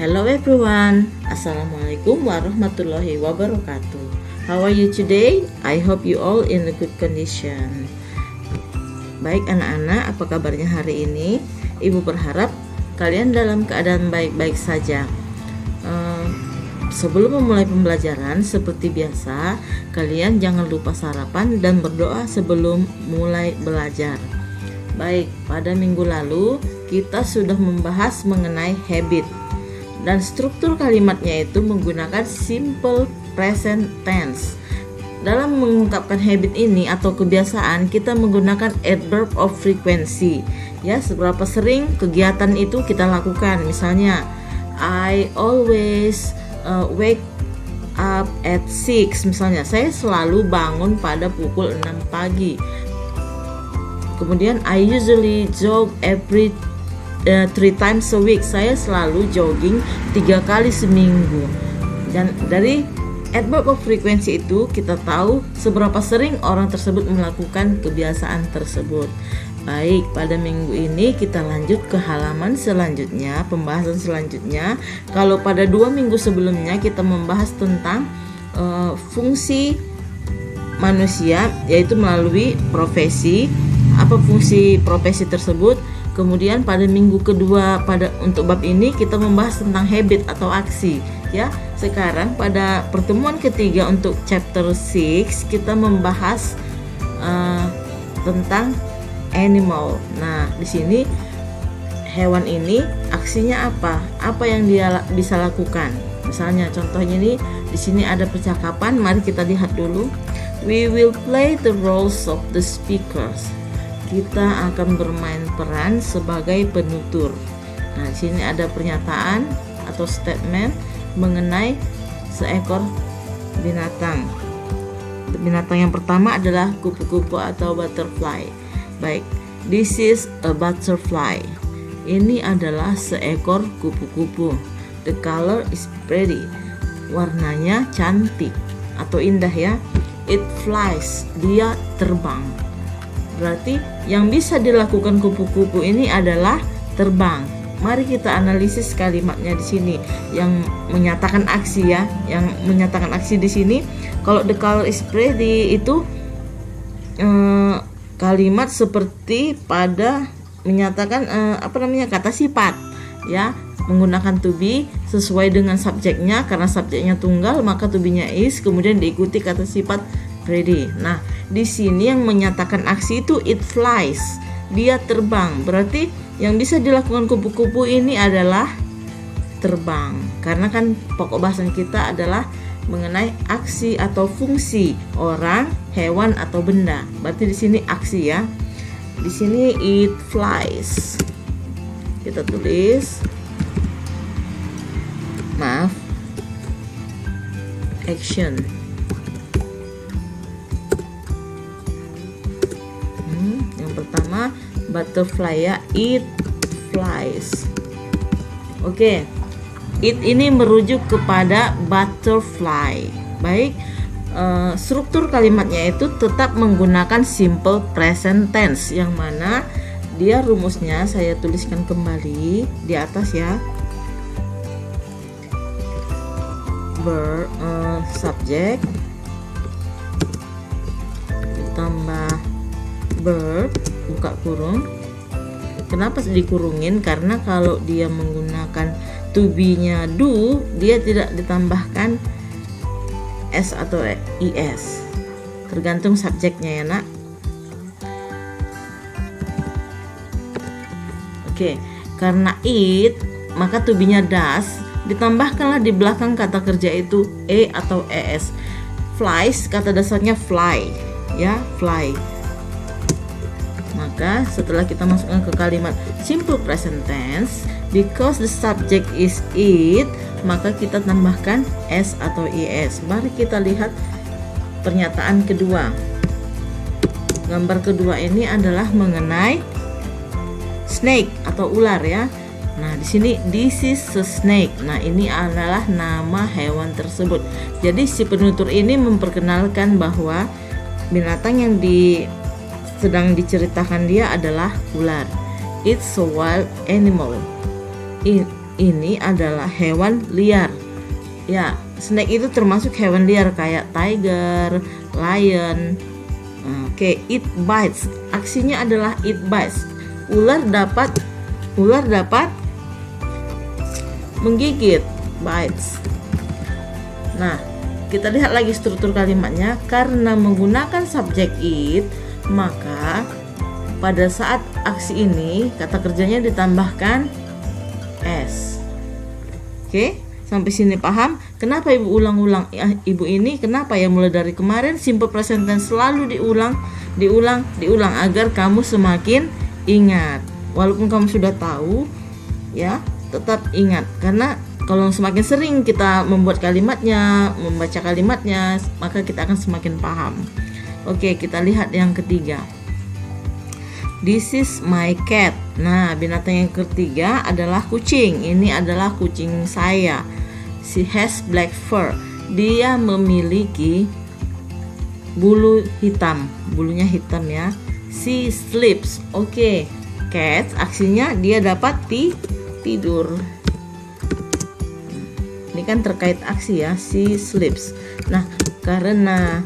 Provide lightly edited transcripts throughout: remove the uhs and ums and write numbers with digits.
Hello everyone, Assalamualaikum warahmatullahi wabarakatuh. How are you today? I hope you all in a good condition. Baik anak-anak, apa kabarnya hari ini? Ibu berharap kalian dalam keadaan baik-baik saja. Sebelum memulai pembelajaran, seperti biasa, kalian jangan lupa sarapan dan berdoa sebelum mulai belajar. Baik, pada minggu lalu kita sudah membahas mengenai habit. Dan struktur kalimatnya itu menggunakan simple present tense. Dalam mengungkapkan habit ini atau kebiasaan, kita menggunakan adverb of frequency. Ya, seberapa sering kegiatan itu kita lakukan. Misalnya, I always wake up at 6. Misalnya, saya selalu bangun pada pukul 6 pagi. Kemudian, I usually jog every 3 times a week. Saya selalu jogging 3 kali seminggu. Dan dari adverb of frequency itu kita tahu seberapa sering orang tersebut melakukan kebiasaan tersebut. Baik, pada minggu ini kita lanjut ke halaman selanjutnya, pembahasan selanjutnya. Kalau pada 2 minggu sebelumnya kita membahas tentang fungsi manusia, yaitu melalui profesi. Apa fungsi profesi tersebut? Kemudian pada minggu kedua untuk bab ini kita membahas tentang habit atau aksi. Ya, sekarang pada pertemuan ketiga untuk chapter 6 kita membahas tentang animal. Nah, di sini hewan ini aksinya apa? Apa yang dia bisa lakukan? Misalnya contohnya ini di sini ada percakapan. Mari kita lihat dulu. We will play the roles of the speakers. Kita akan bermain peran sebagai penutur. Nah, di sini ada pernyataan atau statement mengenai seekor binatang. Binatang yang pertama adalah kupu-kupu atau butterfly. Baik, this is a butterfly. Ini adalah seekor kupu-kupu. The color is pretty. Warnanya cantik atau indah ya. It flies. Dia terbang. Berarti yang bisa dilakukan kupu-kupu ini adalah terbang. Mari kita analisis kalimatnya di sini yang menyatakan aksi ya. Yang menyatakan aksi di sini, kalau the color is pretty itu kalimat seperti pada menyatakan kata sifat ya, menggunakan to be sesuai dengan subjeknya. Karena subjeknya tunggal maka to be-nya is, kemudian diikuti kata sifat pretty. Nah, di sini yang menyatakan aksi itu it flies. Dia terbang. Berarti yang bisa dilakukan kupu-kupu ini adalah terbang. Karena kan pokok bahasan kita adalah mengenai aksi atau fungsi orang, hewan atau benda. Berarti di sini aksi ya. Di sini it flies. Kita tulis. Maaf. Action. Pertama butterfly ya, it flies. Oke, it ini merujuk kepada butterfly. Baik, struktur kalimatnya itu tetap menggunakan simple present tense, yang mana dia rumusnya saya tuliskan kembali di atas ya. Subject ditambah verb, buka kurung. Kenapa dikurungin? Karena kalau dia menggunakan to be-nya do, dia tidak ditambahkan s atau is. Tergantung subjeknya ya nak. Oke, karena it, maka to be-nya does, ditambahkanlah di belakang kata kerja itu atau es. Flies, kata dasarnya fly ya, fly. Maka setelah kita masukkan ke kalimat simple present tense, because the subject is it, maka kita tambahkan s atau is. Mari kita lihat pernyataan kedua. Gambar kedua ini adalah mengenai snake atau ular ya. Nah, di sini this is a snake. Nah, ini adalah nama hewan tersebut. Jadi si penutur ini memperkenalkan bahwa binatang yang sedang diceritakan dia adalah ular. It's a wild animal. ini adalah hewan liar. Ya, snake itu termasuk hewan liar kayak tiger, lion. Oke, it bites. Aksinya adalah it bites. Ular dapat menggigit, bites. Nah, kita lihat lagi struktur kalimatnya. Karena menggunakan subjek it, maka pada saat aksi ini kata kerjanya ditambahkan s. Oke, sampai sini paham? Kenapa ibu ulang-ulang ibu ini? Kenapa ya mulai dari kemarin simple present tense selalu diulang agar kamu semakin ingat. Walaupun kamu sudah tahu, ya, tetap ingat, karena kalau semakin sering kita membuat kalimatnya, membaca kalimatnya, maka kita akan semakin paham. Oke, kita lihat yang ketiga. This is my cat. Nah, binatang yang ketiga adalah kucing. Ini adalah kucing saya. She has black fur. Dia memiliki bulu hitam. Bulunya hitam ya. She sleeps. Oke, cat aksinya dia dapat tidur. Ini kan terkait aksi ya, she sleeps. Nah, karena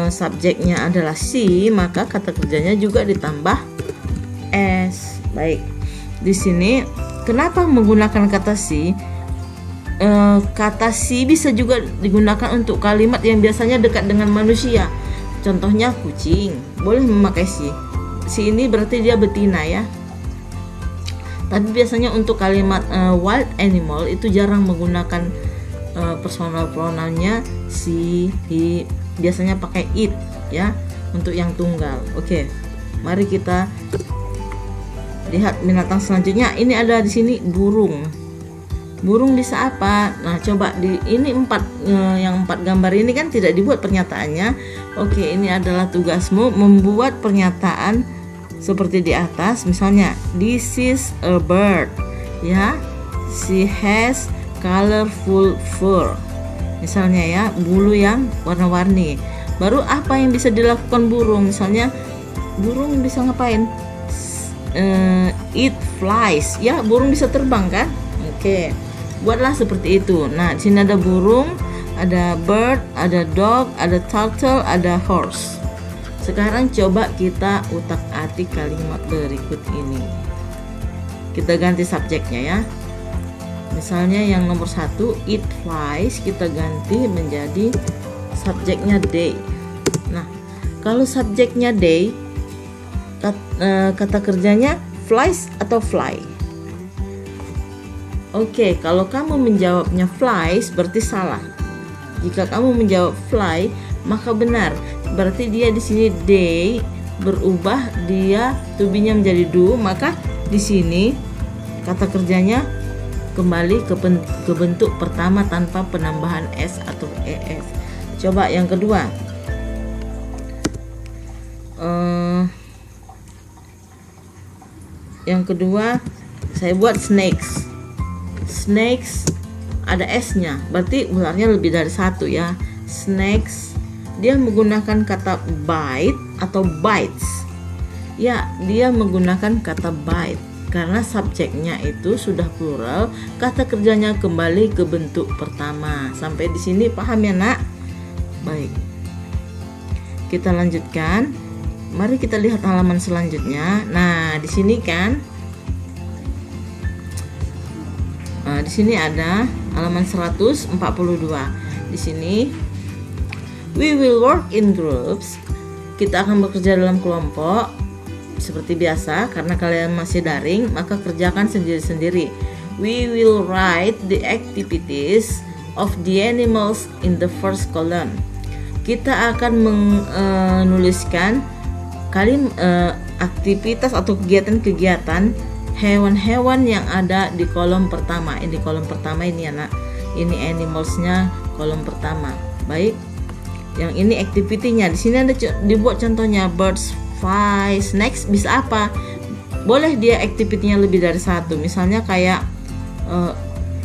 subjeknya adalah she, maka kata kerjanya juga ditambah s. Baik. Di sini kenapa menggunakan kata she? Kata she bisa juga digunakan untuk kalimat yang biasanya dekat dengan manusia. Contohnya kucing, boleh memakai she. She ini berarti dia betina ya. Tapi biasanya untuk kalimat wild animal itu jarang menggunakan personal pronounnya she, he, biasanya pakai it ya untuk yang tunggal. Oke, mari kita lihat binatang selanjutnya. Ini ada di sini burung. Burung bisa apa? Nah, coba ini yang empat gambar ini kan tidak dibuat pernyataannya. Oke, ini adalah tugasmu membuat pernyataan seperti di atas. Misalnya, this is a bird. Ya, she has colorful fur. Misalnya ya, bulu yang warna-warni. Baru apa yang bisa dilakukan burung? Misalnya, burung bisa ngapain? It flies. Ya, burung bisa terbang kan? Oke, buatlah seperti itu. Nah, di sini ada burung, ada bird, ada dog, ada turtle, ada horse. Sekarang coba kita utak-atik kalimat berikut ini. Kita ganti subjeknya ya. Misalnya yang nomor 1, it flies, kita ganti menjadi subjeknya they. Nah, kalau subjeknya they, kata kerjanya flies atau fly. Oke, kalau kamu menjawabnya flies berarti salah. Jika kamu menjawab fly, maka benar. Berarti dia di sini they berubah, dia to be-nya menjadi do, maka di sini kata kerjanya kembali ke bentuk pertama tanpa penambahan s atau es. Coba yang kedua. Yang kedua saya buat snakes. Snakes ada s-nya, berarti ularnya lebih dari satu ya. Snakes, dia menggunakan kata bite atau bites. Ya, dia menggunakan kata bite karena subjeknya itu sudah plural, kata kerjanya kembali ke bentuk pertama. Sampai di sini paham ya, Nak? Baik. Kita lanjutkan. Mari kita lihat halaman selanjutnya. Nah, di sini kan di sini ada halaman 142. Di sini we will work in groups. Kita akan bekerja dalam kelompok seperti biasa. Karena kalian masih daring, maka kerjakan sendiri-sendiri. We will write the activities of the animals in the first column. Kita akan menuliskan aktivitas atau kegiatan-kegiatan hewan-hewan yang ada di kolom pertama. Ini kolom pertama ini anak. Ini animalsnya kolom pertama. Baik. Yang ini activity-nya. Di sini ada dibuat contohnya birds, fly, snakes bisa apa? Boleh dia activity-nya lebih dari satu. Misalnya kayak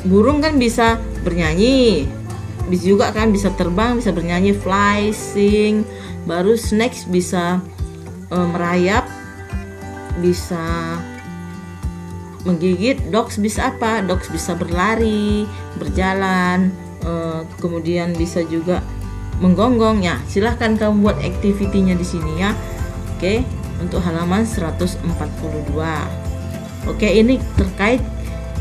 burung kan bisa bernyanyi. Bisa juga kan bisa terbang, bisa bernyanyi, fly, sing. Baru snakes bisa merayap, bisa menggigit, dogs bisa apa? Dogs bisa berlari, berjalan, kemudian bisa juga menggonggong. Ya, silahkan kamu buat aktivitinya di sini ya. Oke, untuk halaman 142. Oke, ini terkait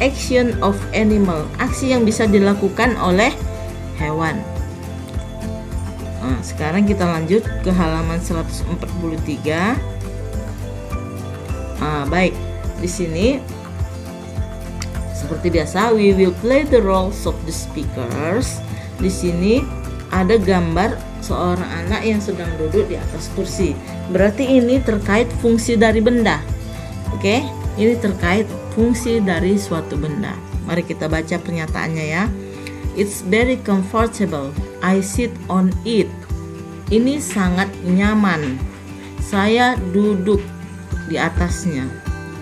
action of animal, aksi yang bisa dilakukan oleh hewan. Nah, sekarang kita lanjut ke halaman 143. Baik, di sini seperti biasa, we will play the roles of the speakers. Di sini ada gambar seorang anak yang sedang duduk di atas kursi. Berarti ini terkait fungsi dari benda. Oke, ini terkait fungsi dari suatu benda. Mari kita baca pernyataannya ya. It's very comfortable. I sit on it. Ini sangat nyaman. Saya duduk di atasnya.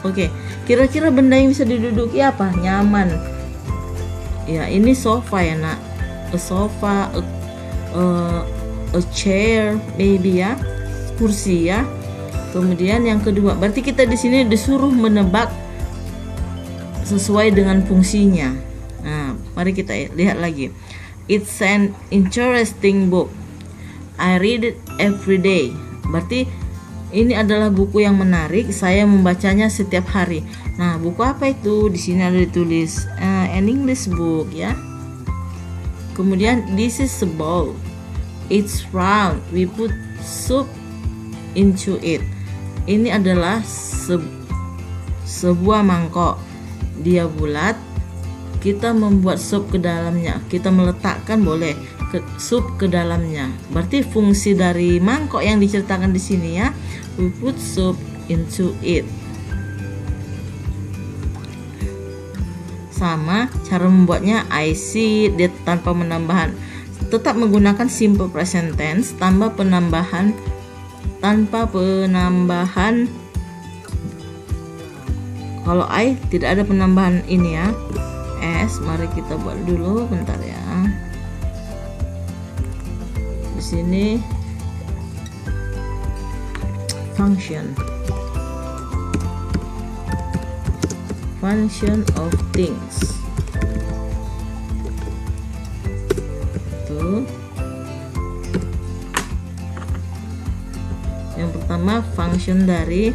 Oke, kira-kira benda yang bisa diduduki apa? Nyaman. Ya, ini sofa ya nak. A sofa, a chair, maybe ya, kursi ya. Kemudian yang kedua, berarti kita di sini disuruh menebak sesuai dengan fungsinya. Nah, mari kita lihat lagi. It's an interesting book. I read it every day. Berarti ini adalah buku yang menarik. Saya membacanya setiap hari. Nah, buku apa itu? Di sini ada ditulis an English book ya. Kemudian this is a bowl. It's round. We put soup into it. Ini adalah sebuah mangkok. Dia bulat. Kita membuat sup ke dalamnya. Kita meletakkan boleh sup ke dalamnya. Berarti fungsi dari mangkok yang diceritakan di sini ya. We put soup into it. Sama cara membuatnya, I see it tanpa penambahan. Tetap menggunakan simple present tense tanpa penambahan. Kalau I tidak ada penambahan ini ya. S, mari kita buat dulu bentar ya. Di sini function of things. Tuh. Yang pertama function dari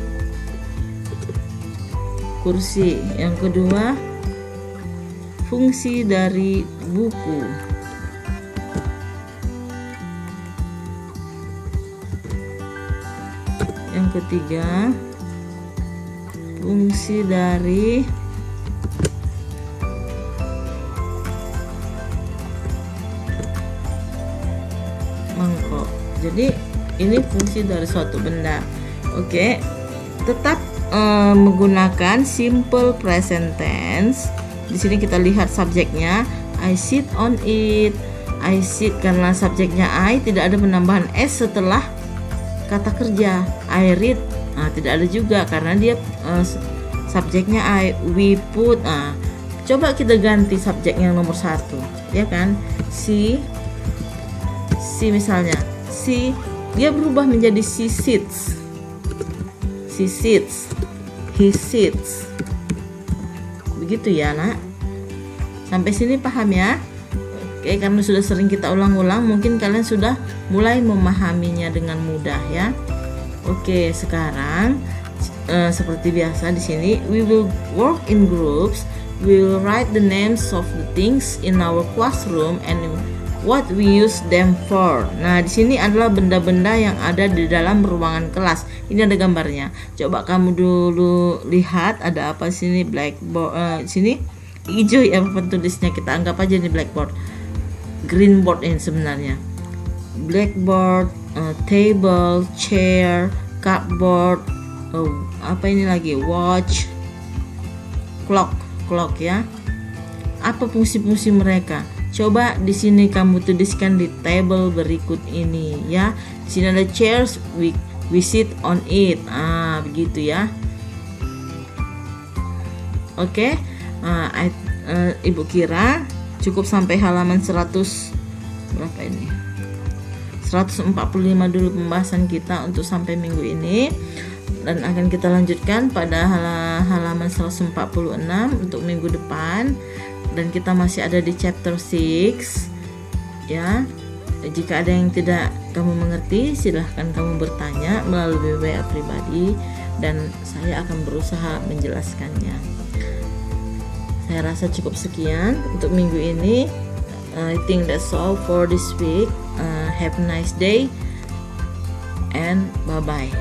kursi, yang kedua fungsi dari buku, yang ketiga fungsi dari mangkok. Jadi ini fungsi dari suatu benda. Oke, tetap menggunakan simple present tense. Di sini kita lihat subjeknya, I sit on it. I sit karena subjeknya I, tidak ada penambahan s setelah kata kerja. I read, tidak ada juga karena dia subjeknya I. We put, coba kita ganti subjek yang nomor 1, ya kan? She misalnya, dia berubah menjadi she sits. She sits, he sits. Begitu ya nak. Sampai sini paham ya? Oke, karena sudah sering kita ulang-ulang, mungkin kalian sudah mulai memahaminya dengan mudah ya. Oke, sekarang seperti biasa di sini, we will work in groups. We will write the names of the things in our classroom and what we use them for. Nah, di sini adalah benda-benda yang ada di dalam ruangan kelas. Ini ada gambarnya. Coba kamu dulu lihat ada apa di sini, blackboard. Sini hijau ya papan tulisnya, kita anggap aja ini blackboard. Green board ini sebenarnya. Blackboard, table, chair, cupboard, apa ini lagi? Watch, clock ya. Apa fungsi-fungsi mereka? Coba di sini kamu tuliskan di table berikut ini ya. Di sini ada chairs, we sit on it. Begitu ya. Oke. Ibu kira cukup sampai halaman 100 berapa ini? 145 dulu pembahasan kita untuk sampai minggu ini. dan akan kita lanjutkan pada halaman 146 untuk minggu depan, dan kita masih ada di chapter 6 ya. Jika ada yang tidak kamu mengerti, silahkan kamu bertanya melalui WA pribadi dan saya akan berusaha menjelaskannya. Saya rasa cukup sekian untuk minggu ini. I think that's all for this week. Have a nice day and bye-bye.